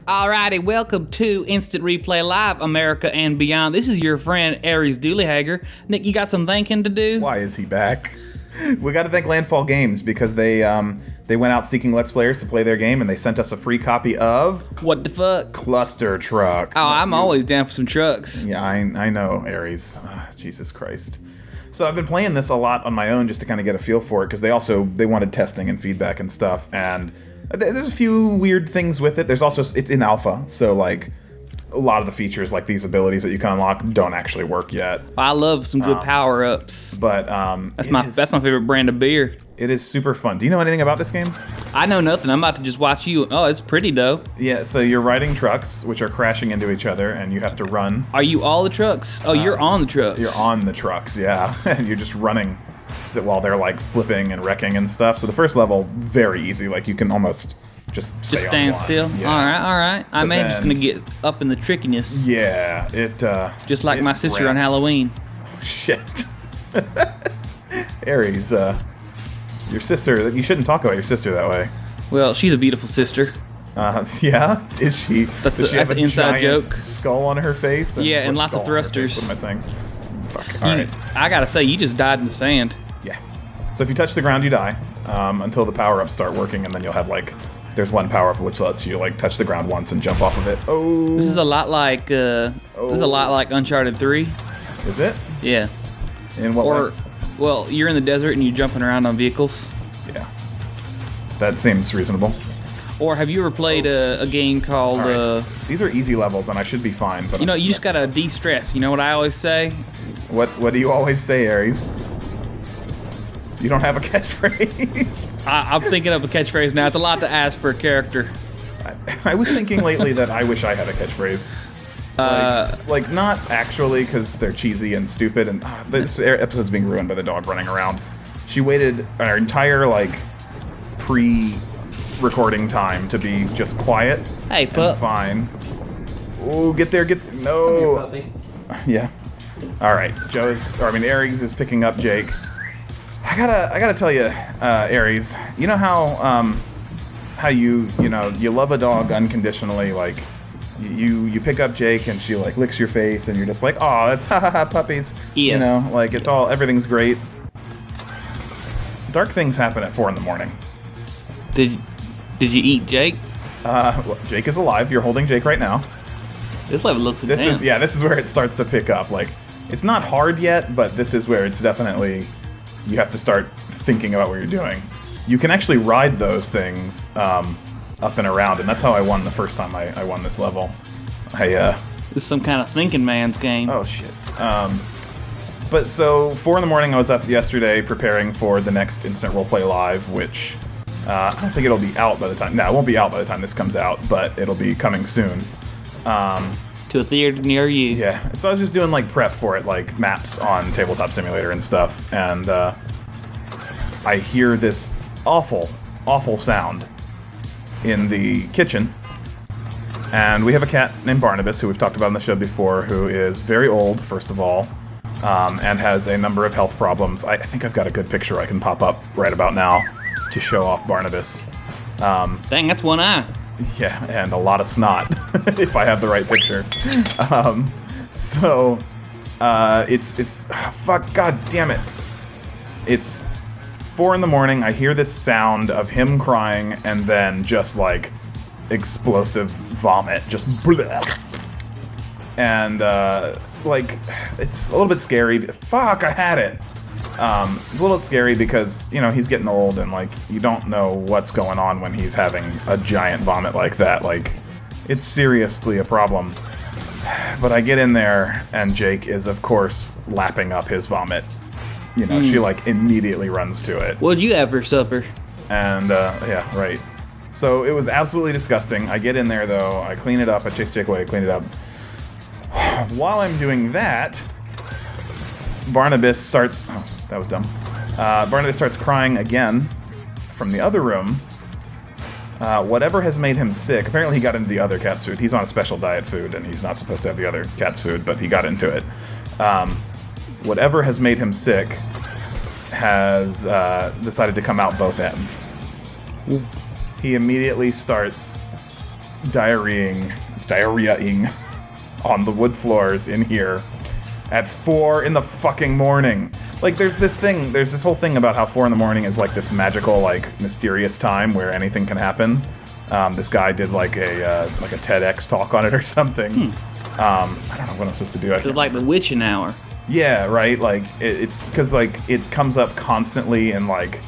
Alrighty, welcome to Instant Replay Live, America and beyond. This is your friend, Aries Doolyhager. Nick, you got some thinking to do? Why is he back? We got to thank Landfall Games because they went out seeking Let's Players to play their game, and they sent us a free copy of... What the fuck? Clustertruck. Oh, I'm always down for some trucks. Yeah, I know, Aries. Jesus Christ. So I've been playing this a lot on my own just to kind of get a feel for it, because they wanted testing and feedback and stuff, and there's a few weird things with it. There's also, it's in alpha, so like a lot of the features, like these abilities that you can unlock, don't actually work yet. I love some good power-ups. But that's my favorite brand of beer. It is super fun. Do you know anything about this game? I know nothing. I'm about to just watch you. Oh, it's pretty though. Yeah, so you're riding trucks, which are crashing into each other, and you have to run. Are you all the trucks? Oh, you're on the trucks. You're on the trucks, yeah. And you're just running while they're like flipping and wrecking and stuff. So the first level, very easy. Like you can almost just stand still. Yeah. All right. I may just gonna get up in the trickiness. Yeah, just like my sister on Halloween. Oh shit. Aries, your sister. You shouldn't talk about your sister that way. Well, she's a beautiful sister. Yeah, is she? Does she have an a inside giant joke. Skull on her face? Yeah, and lots of thrusters. What am I saying? Fuck. All right. I gotta say, you just died in the sand. Yeah. So if you touch the ground, you die until the power-ups start working, and then you'll have like, there's one power-up which lets you like touch the ground once and jump off of it. Oh. This is a lot like Uncharted 3. Is it? Yeah. In what way? Well, you're in the desert and you're jumping around on vehicles. Yeah. That seems reasonable. Or have you ever played a game called... Right. These are easy levels and I should be fine, but... You know, you just gotta de-stress. You know what I always say? What do you always say, Aries? You don't have a catchphrase? I'm thinking of a catchphrase now. It's a lot to ask for a character. I was thinking lately that I wish I had a catchphrase. Like not actually, because they're cheesy and stupid, and this episode's being ruined by the dog running around. She waited our entire like pre-recording time to be just quiet. Hey, pup. Fine. Oh, get there, no. Come here, puppy. Yeah. All right, Aries is picking up Jake. I gotta tell you, Aries. You know how you love a dog unconditionally, like. You pick up Jake and she like licks your face and you're just like, oh, that's ha ha ha puppies. Yeah. You know, like everything's great. Dark things happen at 4 in the morning. Did you eat Jake? Well, Jake is alive. You're holding Jake right now. This level looks intense. This is where it starts to pick up. Like, it's not hard yet, but this is where it's definitely, you have to start thinking about what you're doing. You can actually ride those things, up and around, and that's how I won the first time I won this level. This is some kind of thinking man's game. Oh shit. But so 4 in the morning, I was up yesterday preparing for the next Instant Roleplay Live, which I don't think it'll be out by the time. No, it won't be out by the time this comes out, but it'll be coming soon. To a theater near you. Yeah. So I was just doing like prep for it, like maps on Tabletop Simulator and stuff, and I hear this awful sound in the kitchen, and we have a cat named Barnabas, who we've talked about on the show before, who is very old, first of all, and has a number of health problems. I think I've got a good picture I can pop up right about now to show off Barnabas. Dang, that's one eye. Yeah, and a lot of snot, if I have the right picture. Fuck, god damn it. It's 4 in the morning, I hear this sound of him crying, and then just like explosive vomit, just bleh. And like it's a little bit scary. Fuck, I had it. It's a little scary because he's getting old, and like you don't know what's going on when he's having a giant vomit like that. Like it's seriously a problem. But I get in there, and Jake is of course lapping up his vomit. She like immediately runs to it. What'd you have for supper? And yeah, right. So it was absolutely disgusting. I get in there though, I clean it up, I chase Jake away, I clean it up. While I'm doing that, Barnabas starts, oh, that was dumb. Barnabas starts crying again from the other room. Whatever has made him sick, apparently he got into the other cat's food. He's on a special diet food and he's not supposed to have the other cat's food, but he got into it. Whatever has made him sick has decided to come out both ends. He immediately starts diarrheaing on the wood floors in here at 4 in the fucking morning. Like, there's this whole thing about how 4 in the morning is like this magical, like, mysterious time where anything can happen. This guy did like a TEDx talk on it or something. I don't know what I'm supposed to do. It's like the witching hour. Yeah, right. Like it's because like it comes up constantly in like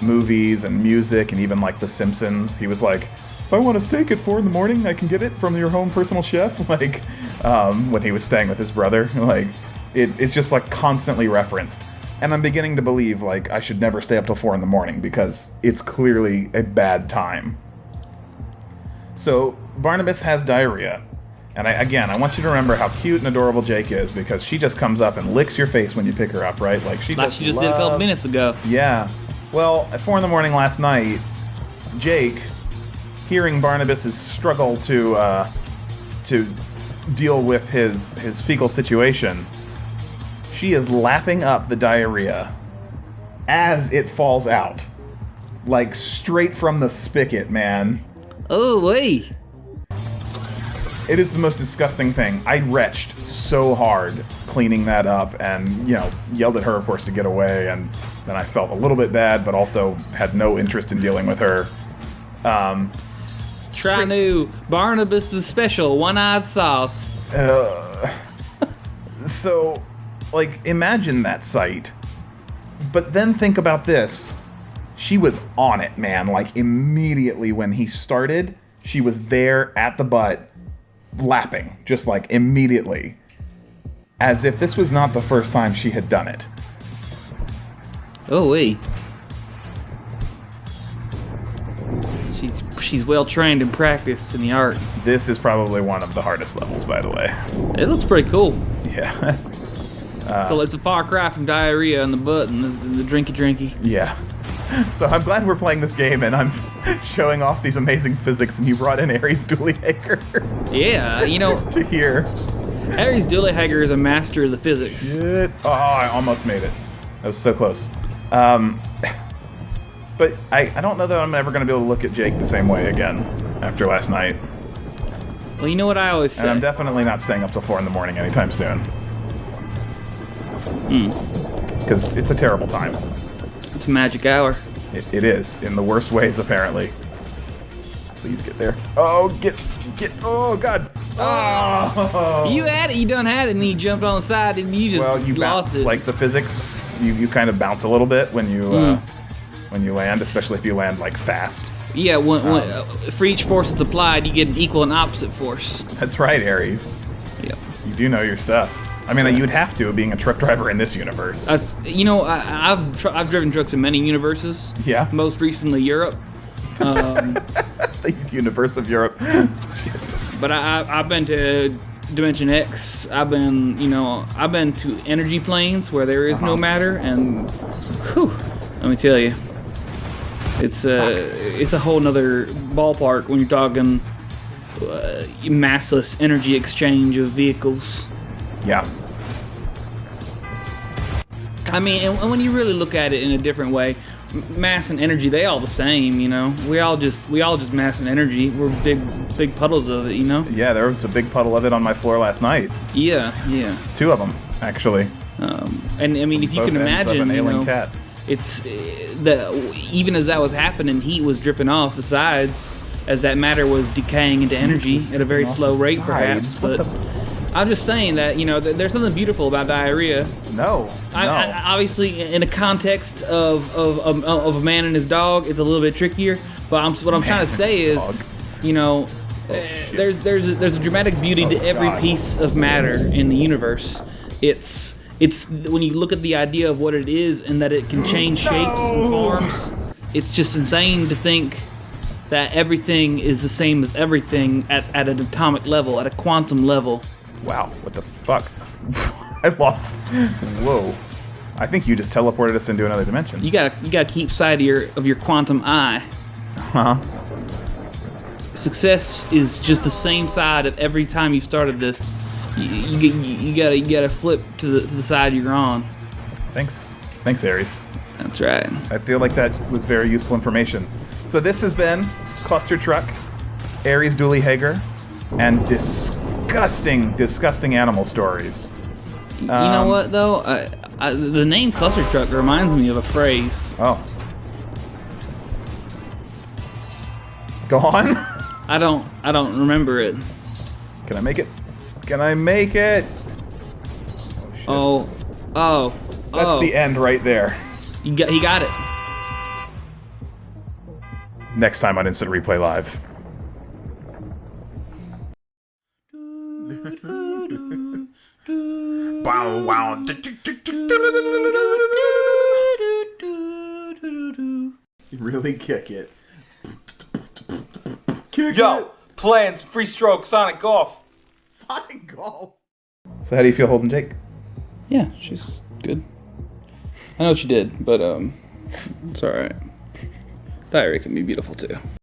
movies and music and even like The Simpsons. He was like, if I want a steak at 4 in the morning, I can get it from your home personal chef. Like when he was staying with his brother, like it's just like constantly referenced. And I'm beginning to believe like I should never stay up till 4 in the morning because it's clearly a bad time. So Barnabas has diarrhea. And I want you to remember how cute and adorable Jake is because she just comes up and licks your face when you pick her up, right? Like she just did a couple minutes ago. Yeah. Well, at 4 in the morning last night, Jake, hearing Barnabas's struggle to deal with his fecal situation, she is lapping up the diarrhea as it falls out, like straight from the spigot, man. Oh, wait. It is the most disgusting thing. I retched so hard cleaning that up and, yelled at her, of course, to get away. And then I felt a little bit bad, but also had no interest in dealing with her. Try new Barnabas's special one-eyed sauce. So, like, imagine that sight. But then think about this. She was on it, man. Like, immediately when he started, she was there at the butt, lapping, just like immediately, as if this was not the first time she had done it. Oh wait, she's well trained and practiced in the art. This is probably one of the hardest levels, by the way. It looks pretty cool. Yeah. So it's a far cry from diarrhea in the butt and the drinky. Yeah. So I'm glad we're playing this game and I'm showing off these amazing physics and you brought in Aries Doolyhager. Yeah, to hear. Aries Doolyhager is a master of the physics. Shit. Oh, I almost made it. That was so close. But I don't know that I'm ever going to be able to look at Jake the same way again after last night. Well, you know what I always say. And I'm definitely not staying up till 4 in the morning anytime soon. Because it's a terrible time. It's a magic hour. It is, in the worst ways, apparently. Please get there. Oh, oh, God. Oh! You had it, you done had it, and then you jumped on the side, and you just you lost bounce, it. like the physics, you kind of bounce a little bit when you land, especially if you land, like, fast. Yeah, for each force that's applied, you get an equal and opposite force. That's right, Aries. Yep. You do know your stuff. I mean, you'd have to, being a truck driver in this universe. I've driven trucks in many universes. Yeah. Most recently, Europe. The universe of Europe. Shit. But I've been to Dimension X. I've been to energy planes where there is no matter, and whew, let me tell you, it's a whole nother ballpark when you're talking massless energy exchange of vehicles. Yeah. I mean, and when you really look at it in a different way, mass and energy, they all the same, We all just mass and energy. We're big puddles of it, Yeah, there was a big puddle of it on my floor last night. Yeah. 2 of them, actually. And I mean, if you can imagine, an ailing cat. It's even as that was happening, heat was dripping off the sides as that matter was decaying into energy at a very slow rate, perhaps. But I'm just saying that there's something beautiful about diarrhea. No. I obviously, in a context of a man and his dog, it's a little bit trickier. But what I'm trying to say is, there's a dramatic beauty to every piece of matter in the universe. It's when you look at the idea of what it is and that it can change shapes and forms. It's just insane to think that everything is the same as everything at an atomic level, at a quantum level. Wow, what the fuck? I lost. Whoa. I think you just teleported us into another dimension. You gotta keep sight of your quantum eye. Huh? Success is just the same side of every time you started this. You gotta flip to the side you're on. Thanks, Aries. That's right. I feel like that was very useful information. So this has been Clustertruck. Aries Doolyhager, and disgusting animal stories. You know what though? The name Clustertruck reminds me of a phrase. Oh. Go on. I don't remember it. Can I make it? Can I make it? Oh, That's the end right there. He got it. Next time on Instant Replay Live. Wow, wow. Really kick it. Kick Yo, plans, free stroke, Sonic Golf. Sonic Golf. So how do you feel holding Jake? Yeah, she's good. I know what she did, but it's alright. Diarrhea can be beautiful too.